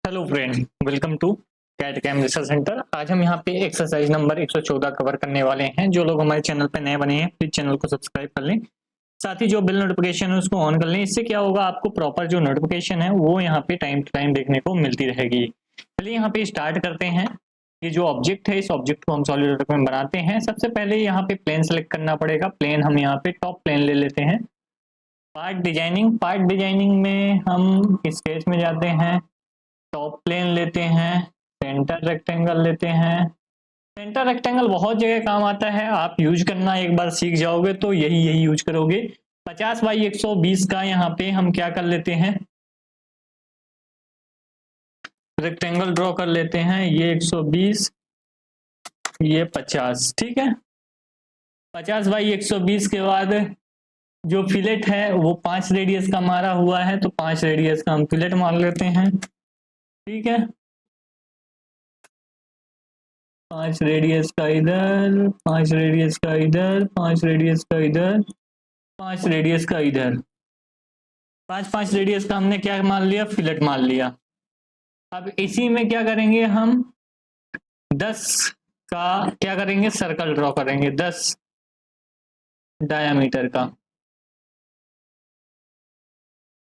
Hello friend, welcome to cat cam research centre. आज हम यहाँ पे एक्सरसाइज नंबर 114 कवर करने वाले हैं। जो लोग हमारे चैनल पे नए बने हैं प्लीज चैनल को सब्सक्राइब कर लें, साथ ही जो बेल नोटिफिकेशन है उसको ऑन कर लें। इससे क्या होगा, आपको प्रॉपर जो नोटिफिकेशन है वो यहाँ पे टाइम टू टाइम देखने को मिलती रहेगी। चलिए यहाँ पे स्टार्ट करते हैं। ये जो ऑब्जेक्ट है इस ऑब्जेक्ट को हम सॉलिड वर्क में बनाते हैं। सबसे पहले यहाँ पे प्लेन सेलेक्ट करना पड़ेगा। प्लेन हम यहाँ पे टॉप प्लेन ले लेते हैं। पार्ट डिजाइनिंग में हम स्केच में जाते हैं, टॉप प्लेन लेते हैं, सेंटर रेक्टेंगल लेते हैं। सेंटर रेक्टेंगल बहुत जगह काम आता है, आप यूज करना एक बार सीख जाओगे तो यही यूज करोगे। 50 बाई 120 का यहाँ पे हम क्या कर लेते हैं, रेक्टेंगल ड्रॉ कर लेते हैं। ये 120, ये 50, ठीक है। 50 बाई 120 के बाद जो फिलेट है वो 5 रेडियस का मारा हुआ है, तो 5 रेडियस का हम फिलेट मार लेते हैं, ठीक है। 5 रेडियस का इधर, 5 रेडियस का इधर, 5 रेडियस का इधर, 5 रेडियस का इधर। 5 रेडियस का हमने क्या मान लिया, फिलेट मान लिया। अब इसी में क्या करेंगे हम, 10 का क्या करेंगे, सर्कल ड्रॉ करेंगे 10 डायामीटर का।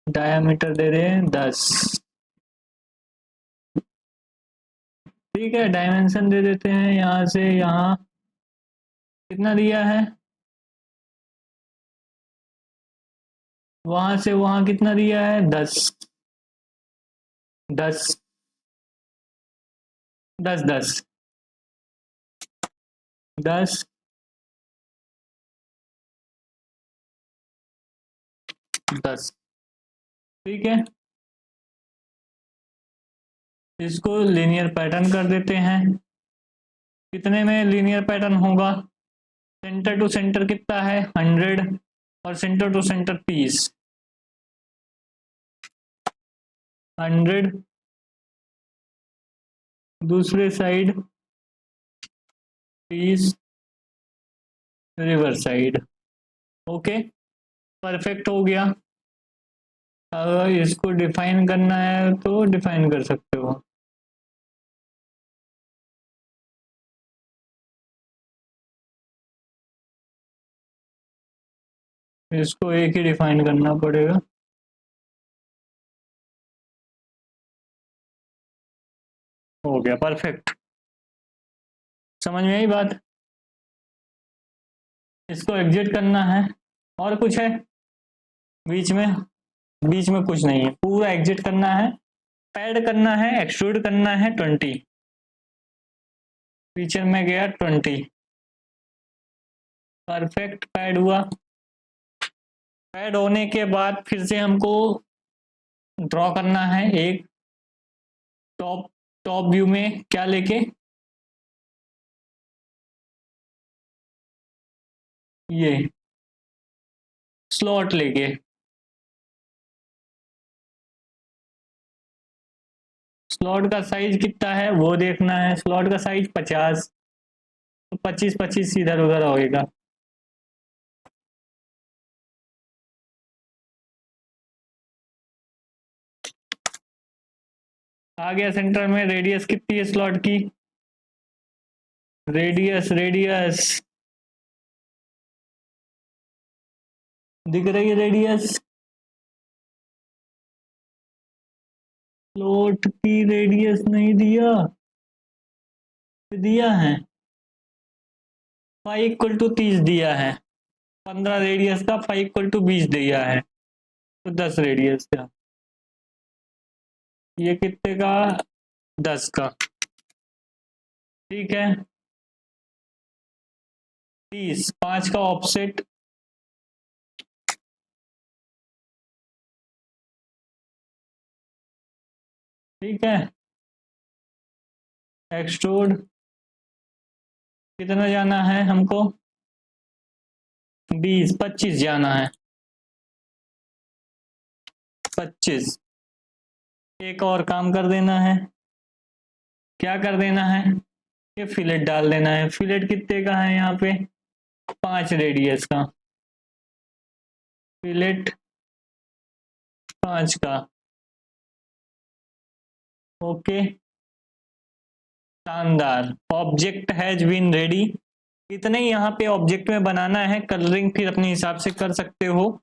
डायामीटर दे रहे हैं 10, ठीक है। डायमेंशन दे देते हैं, यहां से यहां कितना दिया है, वहां से वहां कितना दिया है, 10 10 10 10 10 10, ठीक है। इसको लीनियर पैटर्न कर देते हैं। कितने में लीनियर पैटर्न होगा, सेंटर टू सेंटर कितना है 100 और सेंटर टू सेंटर 30। 100 दूसरे side 30 reverse side, okay perfect हो गया। अगर इसको डिफाइन करना है तो डिफाइन कर सकते हो। इसको एक ही डिफाइन करना पड़ेगा। हो गया परफेक्ट, समझ में आई बात। इसको एग्जिट करना है, और कुछ है बीच में, बीच में कुछ नहीं है, पूरा एग्जिट करना है। पैड करना है, एक्सट्रूड करना है 20, पीछे में गया 20, परफेक्ट पैड हुआ। पैड होने के बाद फिर से हमको ड्रॉ करना है एक टॉप टॉप व्यू में, क्या लेके, ये स्लॉट लेके। स्लॉट का साइज कितना है वो देखना है, स्लॉट का साइज 50, तो 25 25 इधर उधर होएगा। आ गया सेंटर में। रेडियस कितनी है स्लॉट की, रेडियस रेडियस दिख रही है, रेडियस स्लॉट की रेडियस नहीं दिया, दिया है 5 इक्वल टू 30 दिया है। 15 रेडियस का 5 इक्वल टू 20 दिया है, तो 10 रेडियस का। ये कितने का, 10 का, ठीक है। 30, 5 का ऑफसेट, ठीक है। एक्सट्रूड कितना जाना है हमको, 20 25 जाना है, 25। एक और काम कर देना है, क्या कर देना है, ये फिलेट डाल देना है। फिलेट कितने का है यहाँ पे, 5 रेडियस का, फिलेट 5 का, ओके, शानदार। Object has been ready. इतना ही यहाँ पे ऑब्जेक्ट में बनाना है। कलरिंग फिर अपने हिसाब से कर सकते हो।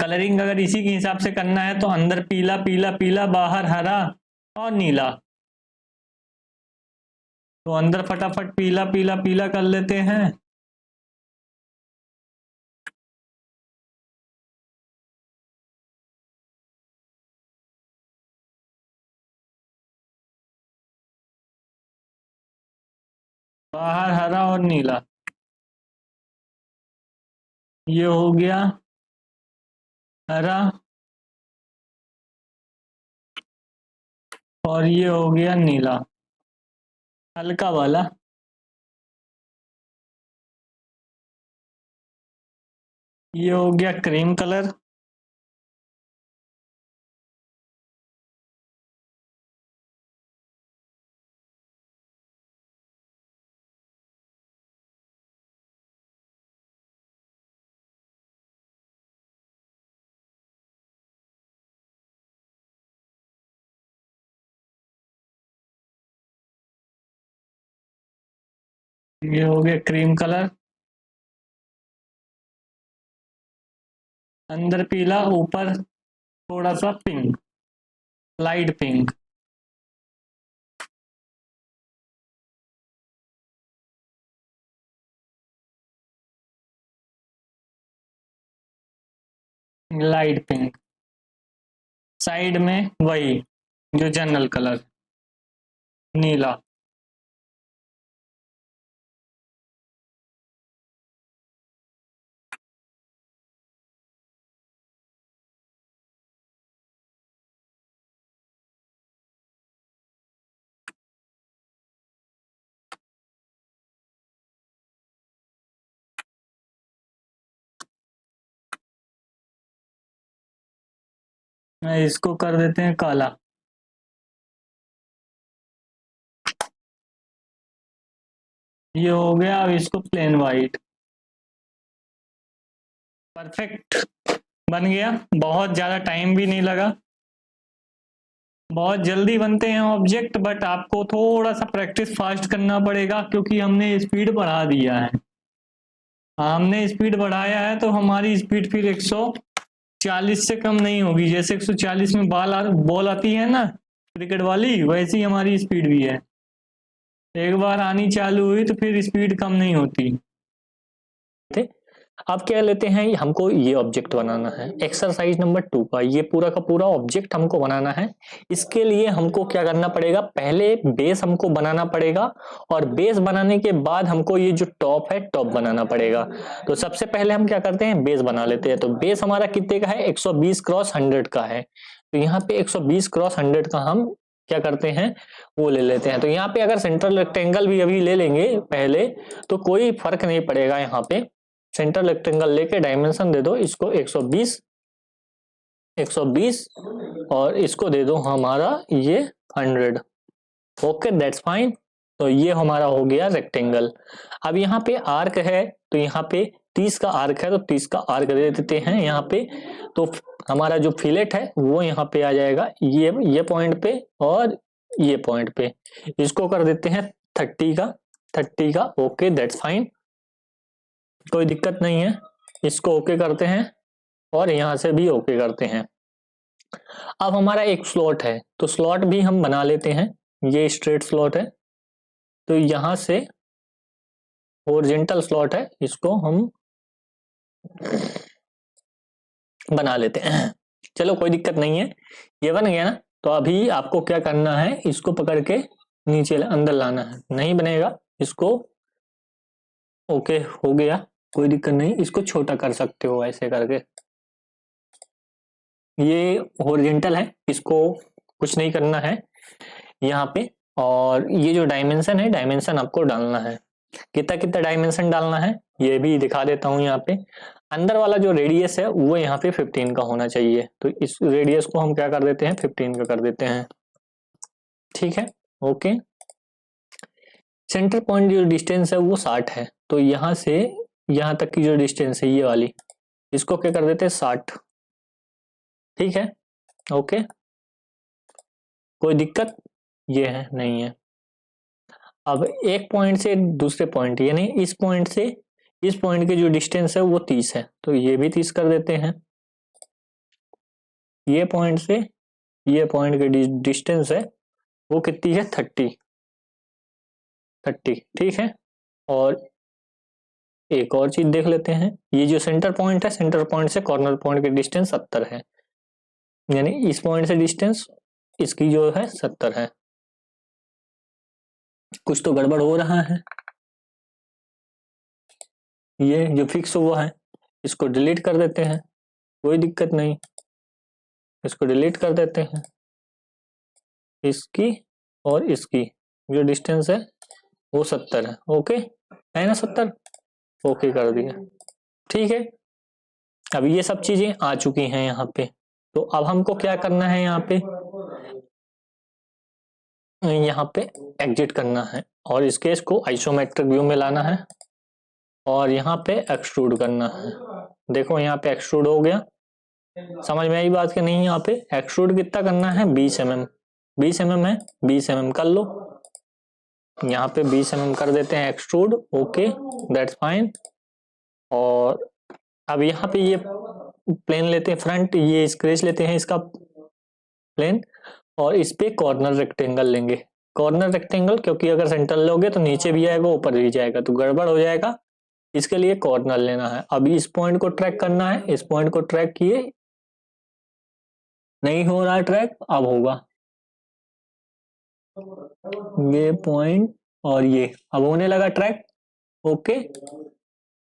कलरिंग अगर इसी के हिसाब से करना है तो अंदर पीला पीला पीला, बाहर हरा और नीला। तो अंदर फटाफट पीला पीला पीला कर लेते हैं। बाहर हरा और नीला, ये हो गया हरा और ये हो गया नीला, हल्का वाला। ये हो गया क्रीम कलर। ये हो गया क्रीम कलर, अंदर पीला, ऊपर थोड़ा सा pink, light pink. Light pink, side में वही जो जनरल कलर, नीला। इसको कर देते हैं काला। ये हो गया। अब इसको प्लेन वाइट। परफेक्ट बन गया। बहुत ज्यादा टाइम भी नहीं लगा। बहुत जल्दी बनते हैं ऑब्जेक्ट, बट आपको थोड़ा सा प्रैक्टिस फास्ट करना पड़ेगा क्योंकि हमने स्पीड बढ़ा दिया है। हमने स्पीड बढ़ाया है तो हमारी स्पीड फिर 140 से कम नहीं होगी। जैसे 140 में बॉल आती है ना क्रिकेट वाली, वैसी हमारी स्पीड भी है। एक बार आनी चालू हुई तो फिर स्पीड कम नहीं होती। अब क्या लेते हैं, हमको ये ऑब्जेक्ट बनाना है एक्सरसाइज नंबर 2 का। ये पूरा का पूरा ऑब्जेक्ट हमको बनाना है। इसके लिए हमको क्या करना पड़ेगा, पहले बेस हमको बनाना पड़ेगा और बेस बनाने के बाद हमको ये जो टॉप है टॉप बनाना पड़ेगा। तो सबसे पहले हम क्या करते हैं, बेस बना लेते हैं। तो बेस हमारा कितने का है, 120 क्रॉस 100 का है। तो यहाँ पे 120 क्रॉस 100 का हम क्या करते हैं, वो ले लेते हैं। तो यहाँ पे अगर सेंट्रल रेक्टेंगल भी अभी ले लेंगे पहले तो कोई फर्क नहीं पड़ेगा। यहाँ पे सेंट्रल रेक्टेंगल लेके डायमेंशन दे दो इसको 120 और इसको दे दो हमारा ये 100। Okay that's fine. तो ये हमारा हो गया रेक्टेंगल। अब यहाँ पे आर्क है तो यहाँ पे 30 का आर्क है तो 30 का आर्क दे देते हैं यहाँ पे। तो हमारा जो फिलेट है वो यहाँ पे आ जाएगा ये पॉइंट पे और ये पॉइंट पे। इसको कर देते हैं 30 का। ओके दैट्स फाइन, कोई दिक्कत नहीं है। इसको ओके करते हैं और यहां से भी ओके करते हैं। अब हमारा एक स्लॉट है तो स्लॉट भी हम बना लेते हैं। ये स्ट्रेट स्लॉट है तो यहां से हॉरिजॉन्टल स्लॉट है, इसको हम बना लेते हैं। चलो कोई दिक्कत नहीं है, ये बन गया ना। तो अभी आपको क्या करना है, इसको पकड़ के नीचे अंदर लाना है। नहीं बनेगा इसको, ओके हो गया, कोई दिक्कत नहीं। इसको छोटा कर सकते हो ऐसे करके। ये हॉरिजॉन्टल है, इसको कुछ नहीं करना है यहाँ पे। और ये जो डायमेंशन है, डायमेंशन आपको डालना है। कितना कितना डायमेंशन डालना है ये भी दिखा देता हूँ। यहाँ पे अंदर वाला जो रेडियस है वो यहाँ पे 15 का होना चाहिए। तो इस रेडियस को हम क्या कर देते हैं, 15 का कर देते हैं। ठीक है, ओके। सेंटर पॉइंट जो डिस्टेंस है वो 60 है। तो यहाँ से यहाँ तक की जो डिस्टेंस है ये वाली, इसको क्या कर देते हैं 60। ठीक है, ओके। कोई दिक्कत ये है नहीं है। अब एक पॉइंट से दूसरे पॉइंट यानी इस पॉइंट से इस पॉइंट की जो डिस्टेंस है वो 30 है, तो ये भी 30 कर देते हैं। ये पॉइंट से ये पॉइंट की डिस्टेंस है वो कितनी है 30, ठीक है। और एक और चीज देख लेते हैं, ये जो सेंटर पॉइंट है, सेंटर पॉइंट से कॉर्नर पॉइंट की डिस्टेंस 70 है, यानी इस पॉइंट से डिस्टेंस इसकी जो है 70 है। कुछ तो गड़बड़ हो रहा है। ये जो फिक्स हुआ है इसको डिलीट कर देते हैं, कोई दिक्कत नहीं, इसको डिलीट कर देते हैं। इसकी और इसकी जो डिस्टेंस है वो 70 है, ओके है ना 70, ओके कर दिया, ठीक है। अब ये सब चीजें आ चुकी हैं यहाँ पे, तो अब हमको क्या करना है, यहाँ पे एग्जिट करना है और इस केस को आइसोमेट्रिक व्यू में लाना है और यहाँ पे एक्सट्रूड करना है। देखो यहाँ पे एक्सट्रूड हो गया, समझ में आई बात कि नहीं। यहाँ पे एक्सट्रूड कितना करना है 20 mm, 20 mm है, 20 mm कर लो, यहाँ पे 20 mm कर देते हैं एक्सट्रूड, ओके दैट्स फाइन। और अब यहाँ पे ये प्लेन लेते हैं फ्रंट, ये स्क्रेच लेते हैं इसका प्लेन और इस पे कॉर्नर रेक्टेंगल लेंगे। कॉर्नर रेक्टेंगल क्योंकि अगर सेंटर लोगे तो नीचे भी आएगा ऊपर भी जाएगा तो गड़बड़ हो जाएगा, इसके लिए कॉर्नर लेना है। अभी इस पॉइंट को ट्रैक करना है, इस पॉइंट को ट्रैक किए, नहीं हो रहा ट्रैक, अब होगा ये पॉइंट और ये अब होने लगा ट्रैक, ओके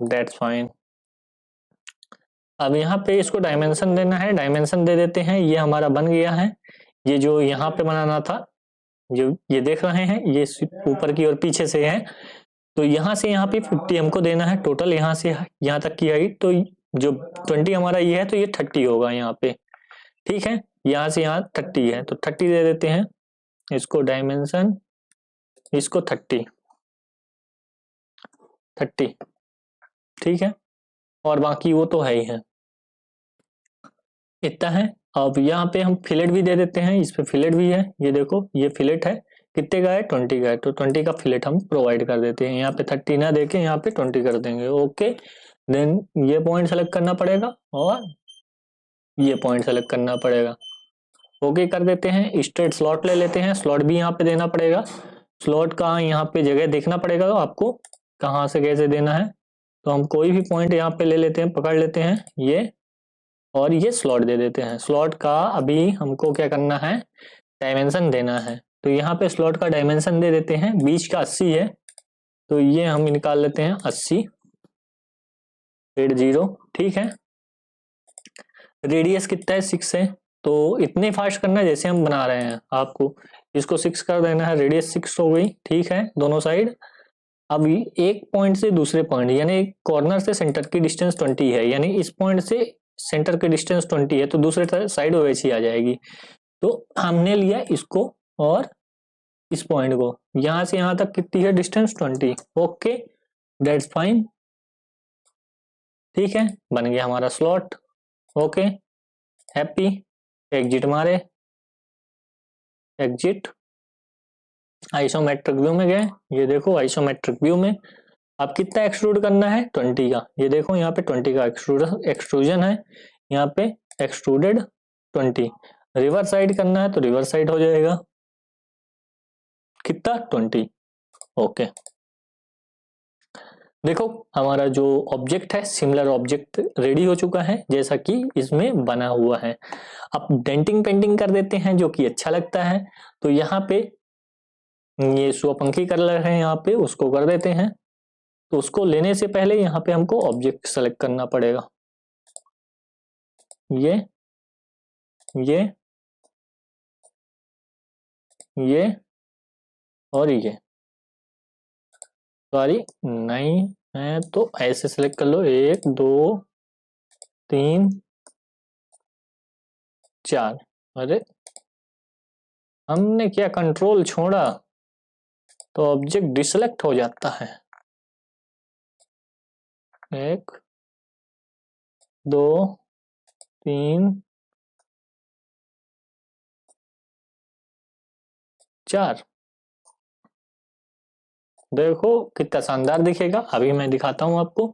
दैट्स फाइन। अब यहाँ पे इसको डायमेंशन देना है, डायमेंशन दे देते हैं, ये हमारा बन गया है। ये जो यहाँ पे बनाना था, जो ये देख रहे हैं ये ऊपर की और पीछे से है, तो यहाँ से यहाँ पे 50 हमको देना है टोटल, यहाँ से यहाँ तक की हाइट, तो जो 20 हमारा ये है तो ये 30 होगा यहाँ पे, ठीक है। यहाँ से यहाँ 30 है तो 30 दे देते हैं, इसको डायमेंशन, इसको 30, ठीक है। और बाकी वो तो है ही है, इतना है। अब यहाँ पे हम फिलेट भी दे देते हैं, इस पे फिलेट भी है, ये देखो ये फिलेट है, कितने का है 20 का है, तो 20 का फिलेट हम प्रोवाइड कर देते हैं। यहाँ पे 30 ना देके यहाँ पे 20 कर देंगे, ओके। देन ये पॉइंट सेलेक्ट करना पड़ेगा और ये पॉइंट सेलेक्ट करना पड़ेगा, ओके कर देते हैं। स्ट्रेट स्लॉट ले लेते हैं, स्लॉट भी यहाँ पे देना पड़ेगा, स्लॉट का यहाँ पे जगह देखना पड़ेगा तो आपको कहाँ से कैसे देना है। तो हम कोई भी पॉइंट यहाँ पे ले लेते हैं, पकड़ लेते हैं ये, और ये स्लॉट दे देते हैं। स्लॉट का अभी हमको क्या करना है, डायमेंशन देना है, तो यहाँ पे स्लॉट का डायमेंशन दे देते हैं, बीच का 80 है, तो ये हम निकाल लेते हैं 80.0, ठीक है। रेडियस कितना है 6 है, तो इतने फास्ट करना है जैसे हम बना रहे हैं, आपको इसको 6 कर देना है, रेडियस 6 हो गई, ठीक है दोनों साइड। अब एक पॉइंट से दूसरे पॉइंट यानी कॉर्नर से सेंटर की डिस्टेंस 20 है, यानी इस पॉइंट से सेंटर की डिस्टेंस 20 है, तो दूसरे साइड वैसी आ जाएगी। तो हमने लिया इसको और इस पॉइंट को, यहां से यहां तक कितनी है डिस्टेंस 20, ओके दैट्स फाइन, ठीक है बन गया हमारा स्लॉट, ओके हैप्पी। एग्जिट मारे, एग्जिट, आइसोमेट्रिक व्यू में गए, ये देखो आइसोमेट्रिक व्यू में अब कितना एक्सट्रूड करना है 20 का, ये देखो यहाँ पे 20 का एक्सट्रूजन है, यहाँ पे एक्सट्रूडेड 20, रिवर्स साइड करना है तो रिवर्स साइड हो जाएगा, कितना 20, ओके। देखो हमारा जो ऑब्जेक्ट है सिमिलर ऑब्जेक्ट रेडी हो चुका है जैसा कि इसमें बना हुआ है। अब डेंटिंग पेंटिंग कर देते हैं जो कि अच्छा लगता है, तो यहाँ पे ये स्वपंखी कलर है यहाँ पे उसको कर देते हैं, तो उसको लेने से पहले यहाँ पे हमको ऑब्जेक्ट सेलेक्ट करना पड़ेगा, ये ये ये और ये, सॉरी नहीं है तो ऐसे सेलेक्ट कर लो, 1 2 3 4, अरे हमने क्या कंट्रोल छोड़ा तो ऑब्जेक्ट डिसेलेक्ट हो जाता है, 1 2 3 4। देखो कितना शानदार दिखेगा। अभी मैं दिखाता हूं आपको।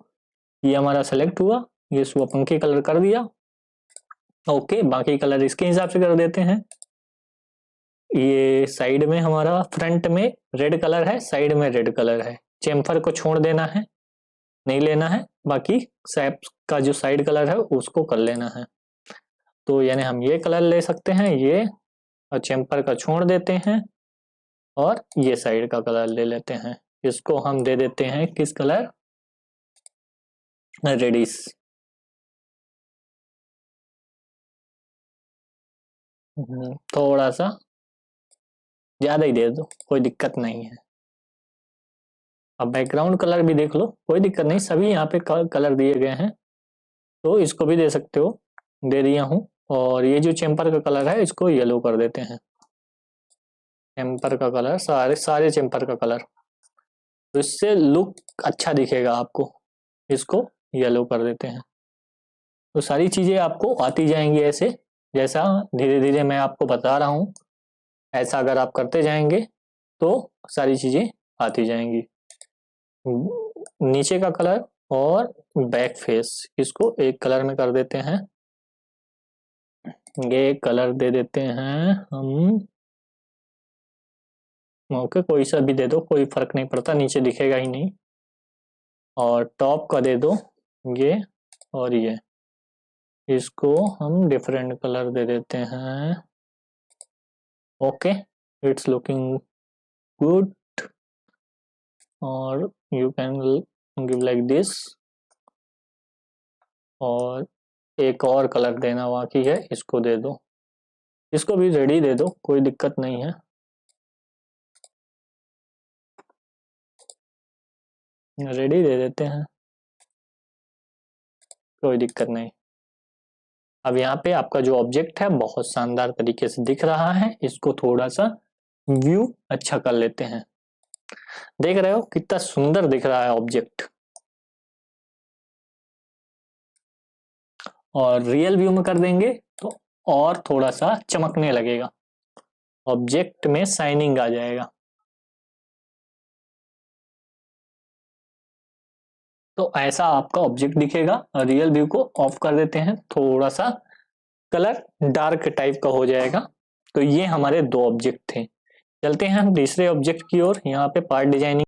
ये हमारा सेलेक्ट हुआ, ये इसको पंखे कलर कर दिया। ओके, बाकी कलर इसके हिसाब से कर देते हैं। ये साइड में हमारा फ्रंट में रेड कलर है, साइड में रेड कलर है। चेम्फर को छोड़ देना है, नहीं लेना है। बाकी सैप का जो साइड कलर है उसको कर लेना है। तो यानी हम ये कलर ले सकते हैं, ये, और चेम्पर का छोड़ देते हैं और ये साइड का कलर ले लेते हैं। इसको हम दे देते हैं किस कलर, रेडिश। थोड़ा सा ज्यादा ही दे दो, कोई दिक्कत नहीं है। अब बैकग्राउंड कलर भी देख लो, कोई दिक्कत नहीं, सभी यहाँ पे कलर दिए गए हैं, तो इसको भी दे सकते हो, दे दिया हूँ। और ये जो चेम्पर का कलर है इसको येलो कर देते हैं। चेम्पर का कलर, सारे चेम्पर का कलर, तो इससे लुक अच्छा दिखेगा आपको। इसको येलो कर देते हैं। तो सारी चीजें आपको आती जाएंगी ऐसे, जैसा धीरे धीरे मैं आपको बता रहा हूँ, ऐसा अगर आप करते जाएंगे तो सारी चीजें आती जाएंगी। नीचे का कलर और बैक फेस, इसको एक कलर में कर देते हैं। ये कलर दे देते हैं हम, ओके, कोई सा भी दे दो, कोई फर्क नहीं पड़ता, नीचे दिखेगा ही नहीं। और टॉप का दे दो ये, और ये, इसको हम डिफरेंट कलर दे देते हैं। Okay, it's looking good. और you can give like this. और एक और कलर देना बाकी है, इसको दे दो। इसको भी रेडी दे दो, कोई दिक्कत नहीं है। रेडी दे देते हैं, कोई दिक्कत नहीं। अब यहाँ पे आपका जो ऑब्जेक्ट है बहुत शानदार तरीके से दिख रहा है। इसको थोड़ा सा व्यू अच्छा कर लेते हैं। देख रहे हो कितना सुंदर दिख रहा है ऑब्जेक्ट। और रियल व्यू में कर देंगे तो और थोड़ा सा चमकने लगेगा, ऑब्जेक्ट में शाइनिंग आ जाएगा। तो ऐसा आपका ऑब्जेक्ट दिखेगा। रियल व्यू को ऑफ कर देते हैं, थोड़ा सा कलर डार्क टाइप का हो जाएगा। तो ये हमारे दो ऑब्जेक्ट थे। चलते हैं हम तीसरे ऑब्जेक्ट की ओर। यहाँ पे पार्ट डिजाइनिंग